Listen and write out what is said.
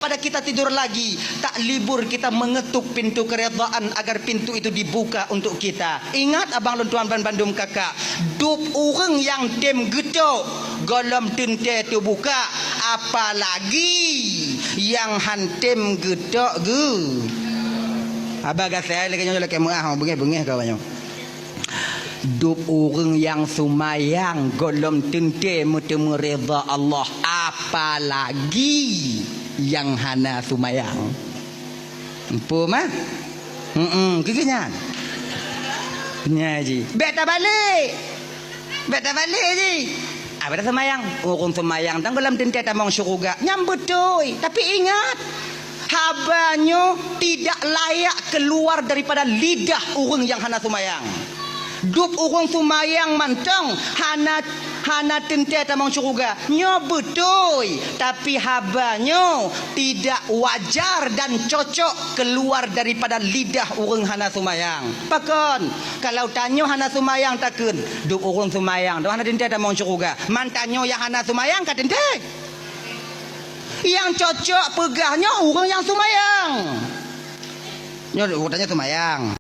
daripada kita tidur lagi, tak libur kita mengetuk pintu keredaan agar pintu itu dibuka untuk kita. Ingat abang luntuan Bandung kakak, dup orang yang dem getok golom tente tu buka, apalagi yang hantem getok ge. Abang saya lagi nyolok kemah bengeh-bengeh kau banyak. Dup orang yang sumayang golom tente mutemu reda Allah, apalagi yang hana sumayang. Empu mah? Kegenyan. Nyaji. Beta balik ji. Beta semayang. Orang semayang dan golom tente tamang syurga. Nyambut tuh. Tapi ingat, habanyo tidak layak keluar daripada lidah orang yang hana sumayang. Dup orang sumayang mantang hana tente tamang syurga nyo betul, tapi habanyo tidak wajar dan cocok keluar daripada lidah orang hana sumayang. Pakon kalau tanyo hana sumayang takun dup orang sumayang do hana tente tamang syurga, mantanyo yang hana sumayang ka tente. Yang cocok pegahnya orang yang sumayang. Nyo utanya sumayang.